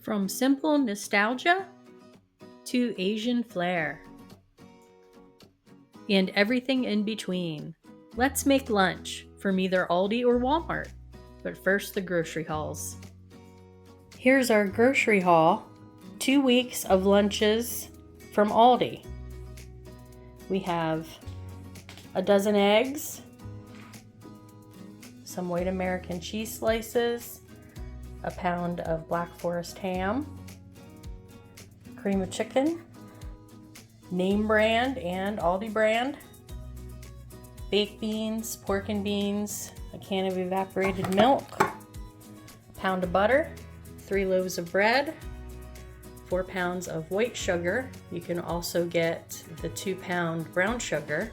From simple nostalgia to Asian flair and everything in between. Let's make lunch from either Aldi or Walmart. But first, the grocery hauls. Here's our grocery haul. 2 weeks of lunches from Aldi. We have a dozen eggs, some white American cheese slices, a pound of Black Forest ham, cream of chicken, name brand and Aldi brand, baked beans, pork and beans, a can of evaporated milk, a pound of butter, 3 loaves of bread, 4 pounds of white sugar. You can also get the 2-pound brown sugar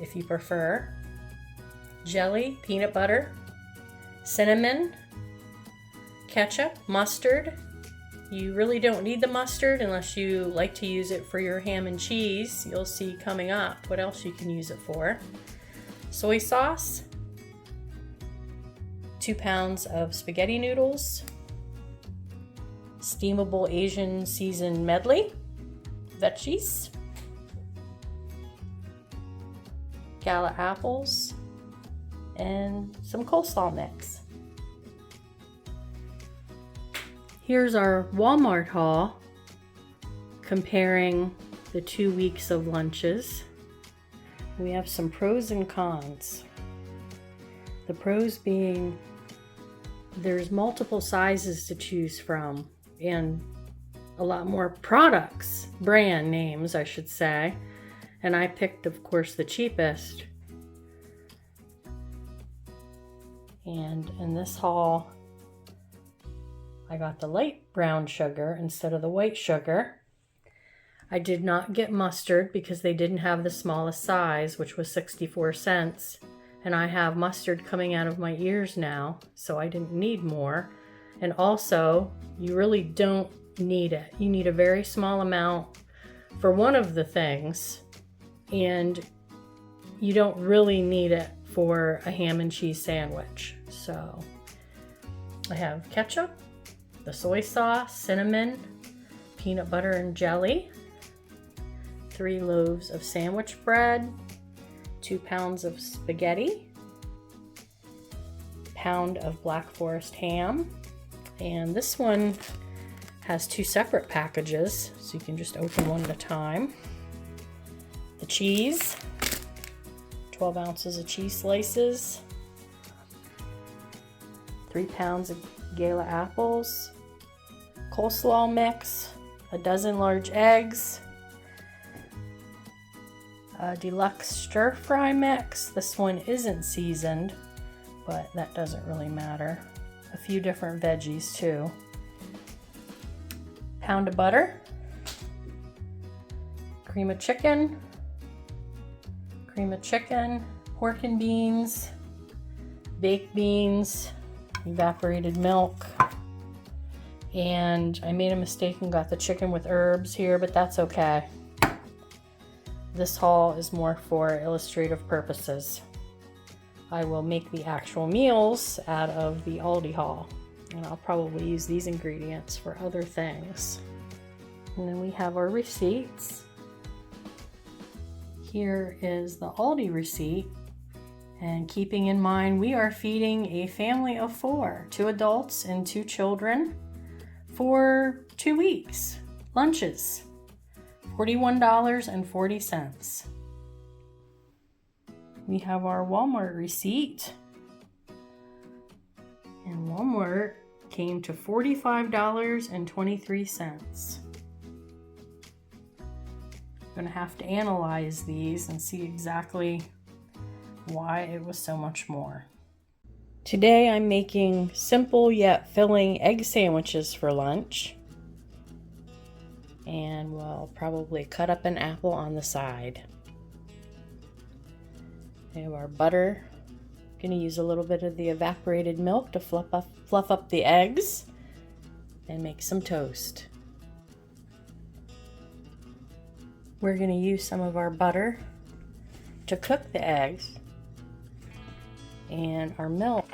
if you prefer. Jelly, peanut butter, cinnamon, ketchup, mustard. You really don't need the mustard unless you like to use it for your ham and cheese. You'll see coming up what else you can use it for. Soy sauce, 2 pounds of spaghetti noodles, steamable Asian seasoned medley, veggies, gala apples, and some coleslaw mix. Here's our Walmart haul comparing the 2 weeks of lunches. We have some pros and cons. The pros being there's multiple sizes to choose from and a lot more products, brand names I should say, and I picked of course the cheapest. And in this haul I got the light brown sugar instead of the white sugar. I did not get mustard because they didn't have the smallest size, which was 64 cents. And I have mustard coming out of my ears now, so I didn't need more. And also, you really don't need it. You need a very small amount for one of the things, and you don't really need it for a ham and cheese sandwich. So I have ketchup, the soy sauce, cinnamon, peanut butter and jelly, 3 loaves of sandwich bread, 2 pounds of spaghetti, pound of Black Forest ham, and this one has 2 separate packages, so you can just open one at a time. The cheese, 12 ounces of cheese slices, 3 pounds of gala apples, coleslaw mix, a dozen large eggs, a deluxe stir fry mix. This one isn't seasoned, but that doesn't really matter. A few different veggies too. Pound of butter, cream of chicken, pork and beans, baked beans, evaporated milk, and I made a mistake and got the chicken with herbs here, but that's okay. This haul is more for illustrative purposes. I will make the actual meals out of the Aldi haul, and I'll probably use these ingredients for other things. And then we have our receipts. Here is the Aldi receipt, and keeping in mind we are feeding a family of 4, 2 adults and 2 children, for 2 weeks. Lunches, $41.40. We have our Walmart receipt, and Walmart came to $45.23. I'm gonna have to analyze these and see exactly why it was so much more. Today I'm making simple yet filling egg sandwiches for lunch, and we'll probably cut up an apple on the side. We have our butter. I'm gonna use a little bit of the evaporated milk to fluff up the eggs and make some toast. We're gonna use some of our butter to cook the eggs, and our milk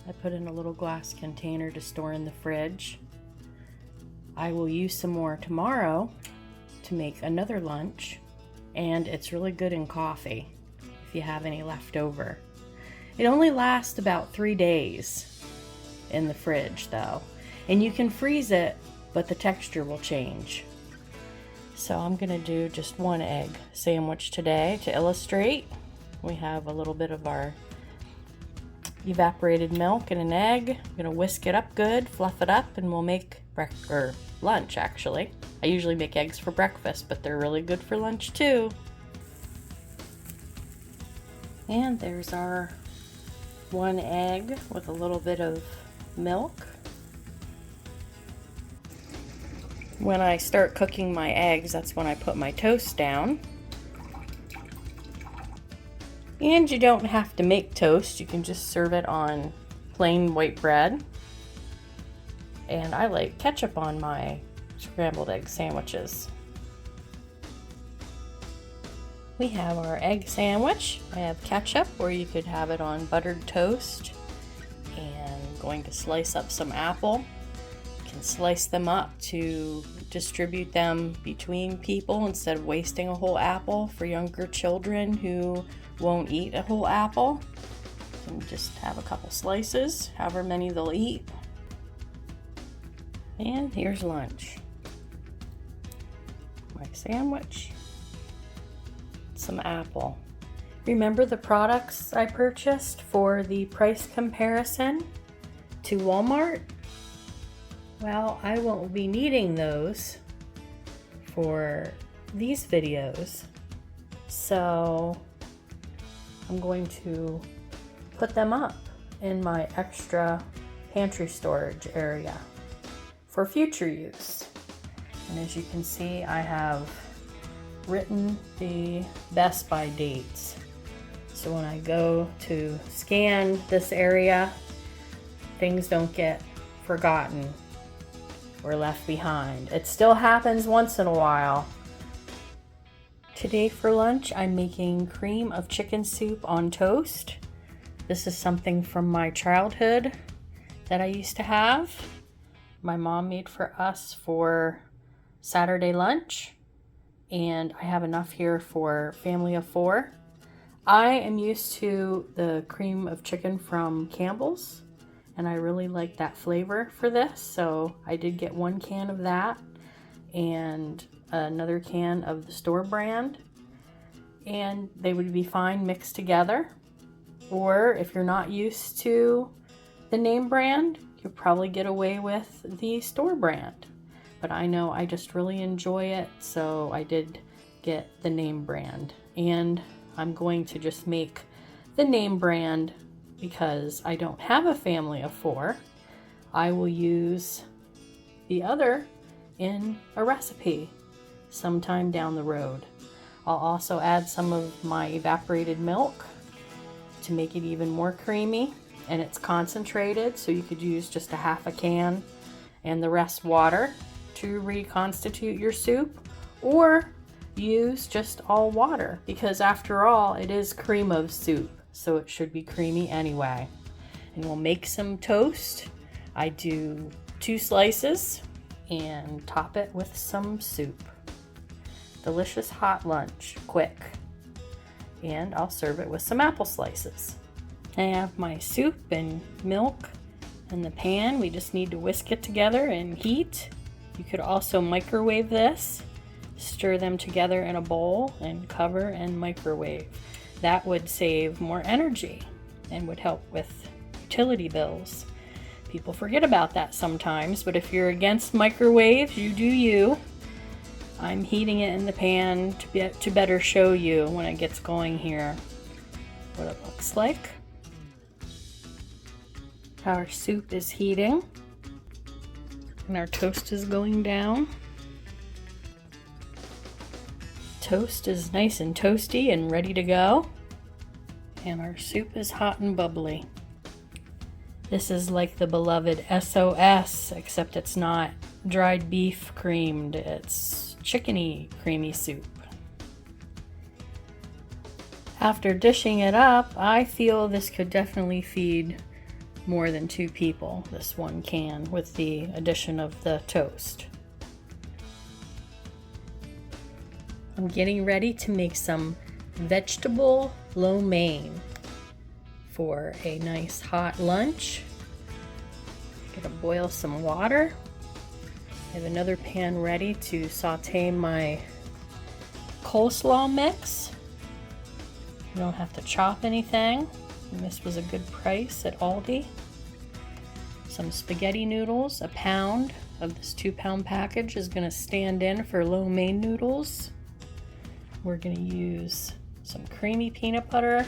I put in a little glass container to store in the fridge. I will use some more tomorrow to make another lunch, and it's really good in coffee if you have any left over. It only lasts about 3 days in the fridge though, and you can freeze it, but the texture will change. So I'm gonna do just 1 egg sandwich today to illustrate. We have a little bit of our evaporated milk and an egg. I'm gonna whisk it up good, fluff it up, and we'll make lunch actually. I usually make eggs for breakfast, but they're really good for lunch too. And there's our 1 egg with a little bit of milk. When I start cooking my eggs, that's when I put my toast down. And you don't have to make toast, you can just serve it on plain white bread. And I like ketchup on my scrambled egg sandwiches. We have our egg sandwich. I have ketchup, or you could have it on buttered toast. And I'm going to slice up some apple. You can slice them up to distribute them between people instead of wasting a whole apple for younger children who won't eat a whole apple. You can just have a couple slices, however many they'll eat. And here's lunch. My sandwich, some apple. Remember the products I purchased for the price comparison to Walmart? Well, I won't be needing those for these videos, so I'm going to put them up in my extra pantry storage area for future use. And as you can see, I have written the Best By dates. So when I go to scan this area, things don't get forgotten or left behind. It still happens once in a while. Today for lunch, I'm making cream of chicken soup on toast. This is something from my childhood that I used to have. My mom made for us for Saturday lunch, and I have enough here for family of 4. I am used to the cream of chicken from Campbell's, and I really like that flavor for this, so I did get 1 can of that and another can of the store brand, and they would be fine mixed together. Or if you're not used to the name brand, you'll probably get away with the store brand. But I know I just really enjoy it, so I did get the name brand. And I'm going to just make the name brand because I don't have a family of 4. I will use the other in a recipe sometime down the road. I'll also add some of my evaporated milk to make it even more creamy, and it's concentrated, so you could use just a half a can and the rest water to reconstitute your soup, or use just all water, because after all, it is cream of soup, so it should be creamy anyway. And we'll make some toast. I do 2 slices and top it with some soup. Delicious hot lunch, quick. And I'll serve it with some apple slices. I have my soup and milk in the pan. We just need to whisk it together and heat. You could also microwave this, stir them together in a bowl and cover and microwave. That would save more energy and would help with utility bills. People forget about that sometimes, but if you're against microwaves, you do you. I'm heating it in the pan to better show you when it gets going here what it looks like. Our soup is heating and our toast is going down. Toast is nice and toasty and ready to go. And our soup is hot and bubbly. This is like the beloved SOS, except it's not dried beef creamed, it's chickeny creamy soup. After dishing it up, I feel this could definitely feed more than 2 people, this one can, with the addition of the toast. I'm getting ready to make some vegetable lo mein for a nice hot lunch. Gonna boil some water. I have another pan ready to saute my coleslaw mix. You don't have to chop anything. And this was a good price at Aldi. Some spaghetti noodles, a pound of this 2-pound package is gonna stand in for lo mein noodles. We're gonna use some creamy peanut butter,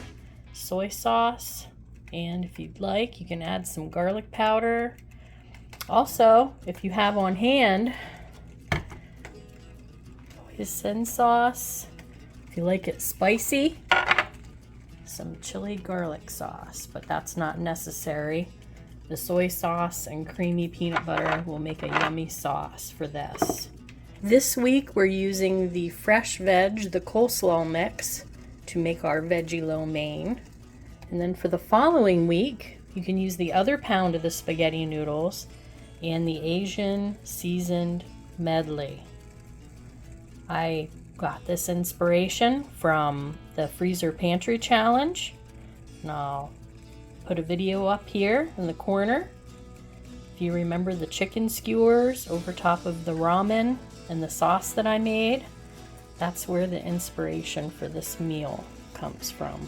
soy sauce, and if you'd like, you can add some garlic powder. Also, if you have on hand, hoisin sauce. If you like it spicy, some chili garlic sauce, but that's not necessary. The soy sauce and creamy peanut butter will make a yummy sauce for this. This week we're using the fresh veg, the coleslaw mix, to make our veggie lo mein. And then for the following week, you can use the other pound of the spaghetti noodles and the Asian seasoned medley. I got this inspiration from the Freezer Pantry Challenge, and I'll put a video up here in the corner. If you remember the chicken skewers over top of the ramen and the sauce that I made, that's where the inspiration for this meal comes from.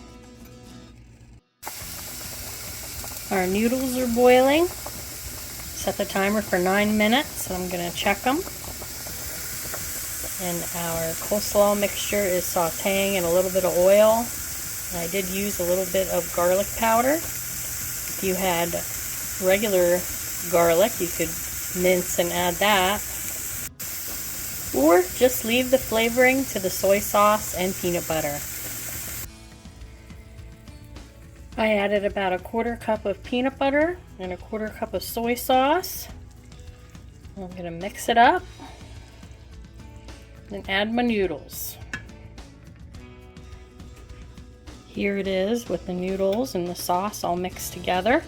Our noodles are boiling. Set the timer for 9 minutes and I'm going to check them. And our coleslaw mixture is sauteing in a little bit of oil. And I did use a little bit of garlic powder. If you had regular garlic, you could mince and add that. Or just leave the flavoring to the soy sauce and peanut butter. I added about a 1/4 cup of peanut butter and a 1/4 cup of soy sauce. I'm going to mix it up. Then add my noodles. Here it is with the noodles and the sauce all mixed together.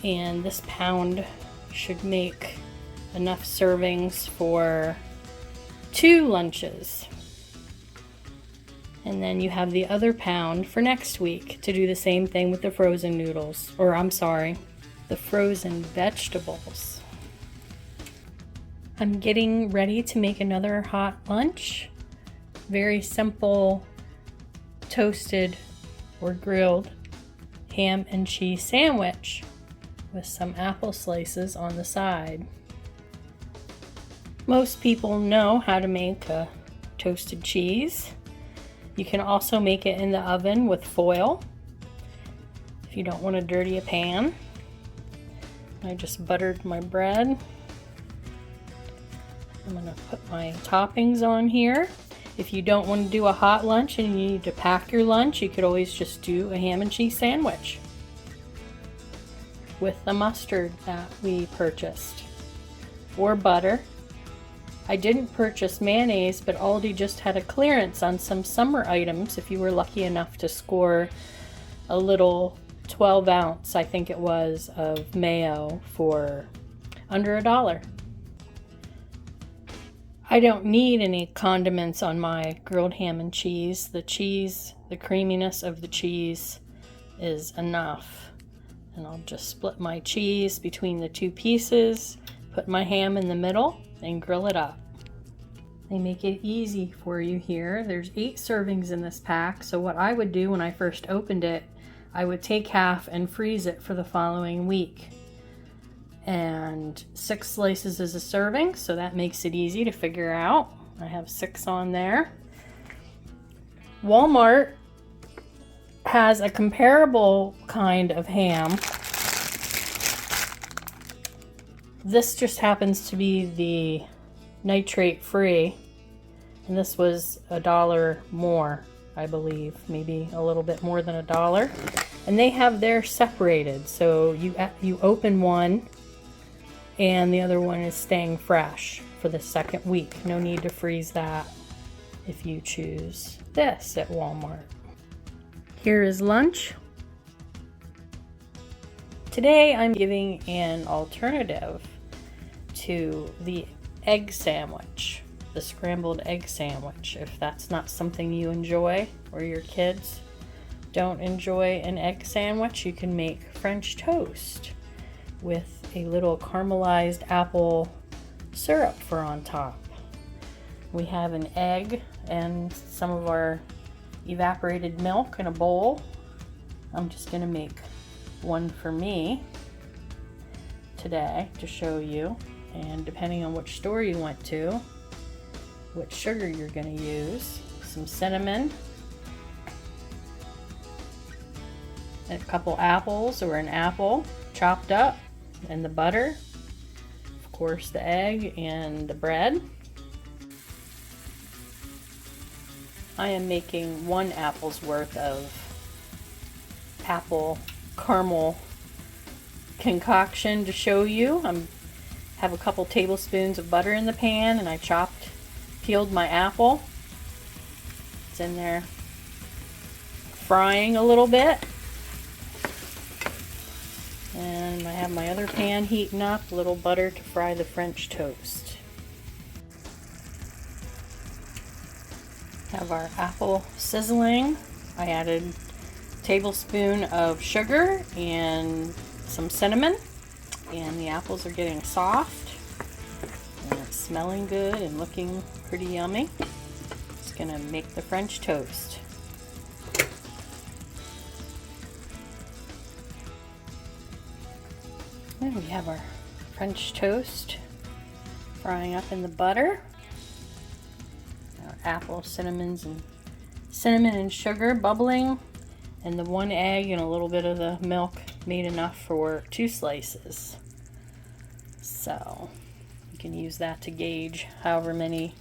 And this pound should make enough servings for 2 lunches. And then you have the other pound for next week to do the same thing with the frozen noodles, or I'm sorry, the frozen vegetables. I'm getting ready to make another hot lunch. Very simple toasted or grilled ham and cheese sandwich with some apple slices on the side. Most people know how to make a toasted cheese. You can also make it in the oven with foil if you don't want to dirty a pan. I just buttered my bread. I'm going to put my toppings on here. If you don't want to do a hot lunch and you need to pack your lunch, you could always just do a ham and cheese sandwich with the mustard that we purchased, or butter. I didn't purchase mayonnaise, but Aldi just had a clearance on some summer items if you were lucky enough to score a little 12 ounce, I think it was, of mayo for under $1. I don't need any condiments on my grilled ham and cheese. The cheese, the creaminess of the cheese is enough. And I'll just split my cheese between the 2 pieces, put my ham in the middle, and grill it up. They make it easy for you here. There's 8 servings in this pack, so what I would do when I first opened it, I would take half and freeze it for the following week. And 6 slices is a serving, so that makes it easy to figure out. I have 6 on there. Walmart has a comparable kind of ham. This just happens to be the nitrate free, and this was $1 more, I believe, maybe a little bit more than $1. And they have theirs separated, so you open one and the other one is staying fresh for the second week. No need to freeze that if you choose this at Walmart. Here is lunch. Today I'm giving an alternative to the egg sandwich, the scrambled egg sandwich. If that's not something you enjoy or your kids don't enjoy an egg sandwich, you can make French toast with a little caramelized apple syrup for on top. We have an egg and some of our evaporated milk in a bowl. I'm just going to make one for me today to show you, and depending on which store you went to, what sugar you're going to use. Some cinnamon, and a couple apples or an apple chopped up, and the butter, of course the egg and the bread. I am making 1 apple's worth of apple caramel concoction to show you. I have a couple tablespoons of butter in the pan, and I peeled my apple. It's in there frying a little bit. And I have my other pan heating up, a little butter to fry the French toast. Have our apple sizzling. I added a tablespoon of sugar and some cinnamon, and the apples are getting soft and it's smelling good and looking pretty yummy. Just gonna make the French toast. And we have our French toast frying up in the butter. Our apple, cinnamon and sugar bubbling, and the 1 egg and a little bit of the milk made enough for 2 slices. So you can use that to gauge however many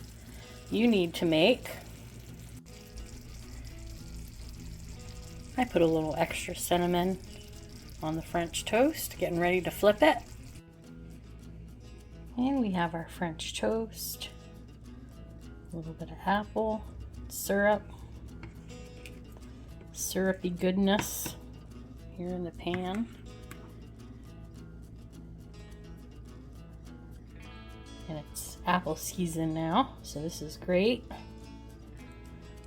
you need to make. I put a little extra cinnamon on the French toast, getting ready to flip it. And we have our French toast, a little bit of apple, syrup, syrupy goodness here in the pan. And it's apple season now, so this is great.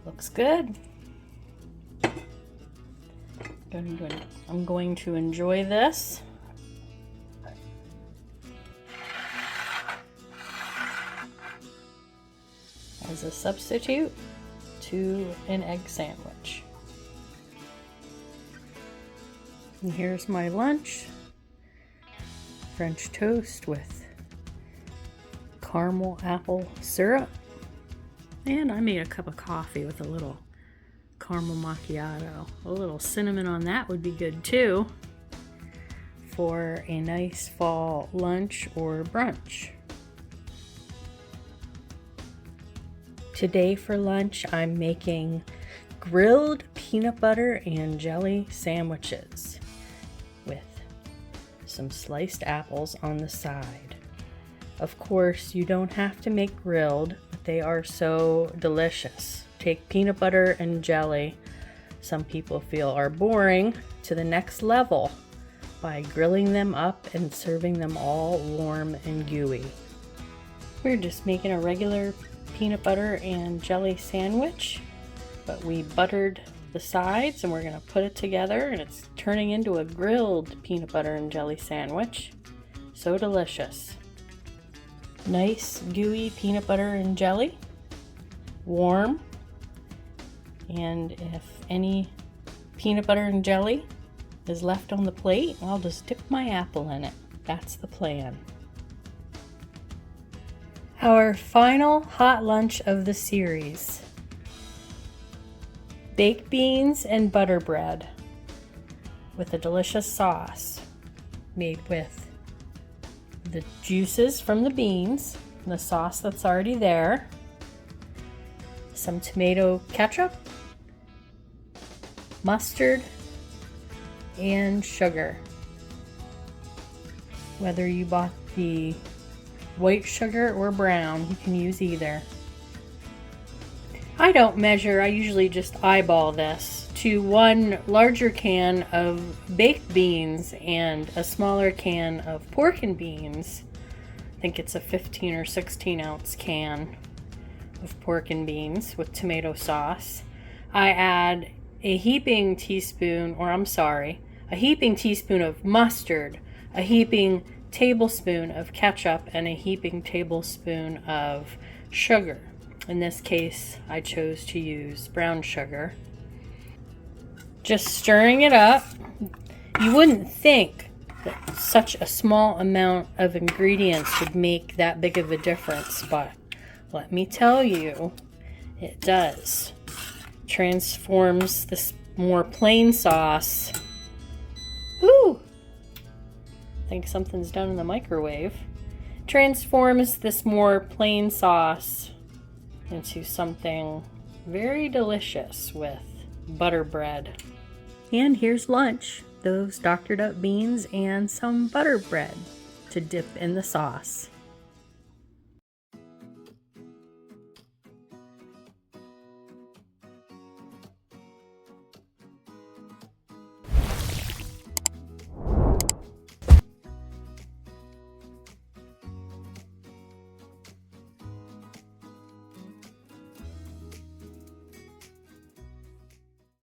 Looks good. I'm going to enjoy this. As a substitute to an egg sandwich. And here's my lunch. French toast with caramel apple syrup. And I made a cup of coffee with a little caramel macchiato. A little cinnamon on that would be good too for a nice fall lunch or brunch. Today for lunch I'm making grilled peanut butter and jelly sandwiches with some sliced apples on the side. Of course, you don't have to make grilled, but they are so delicious. Take peanut butter and jelly, some people feel are boring, to the next level by grilling them up and serving them all warm and gooey. We're just making a regular peanut butter and jelly sandwich, but we buttered the sides and we're going to put it together, and it's turning into a grilled peanut butter and jelly sandwich. So delicious. Nice gooey peanut butter and jelly, warm. And if any peanut butter and jelly is left on the plate, I'll just dip my apple in it. That's the plan. Our final hot lunch of the series. Baked beans and butter bread with a delicious sauce made with the juices from the beans, and the sauce that's already there, some tomato ketchup, mustard, and sugar. Whether you bought the white sugar or brown, you can use either. I don't measure, I usually just eyeball this to 1 larger can of baked beans and a smaller can of pork and beans. I think it's a 15 or 16 ounce can of pork and beans with tomato sauce. I add a heaping teaspoon of mustard, a heaping tablespoon of ketchup, and a heaping tablespoon of sugar. In this case, I chose to use brown sugar. Just stirring it up. You wouldn't think that such a small amount of ingredients would make that big of a difference, but let me tell you, it does. Transforms this more plain sauce. Ooh! I think something's done in the microwave. Transforms this more plain sauce into something very delicious with butter bread. And here's lunch. Those doctored up beans and some butter bread to dip in the sauce.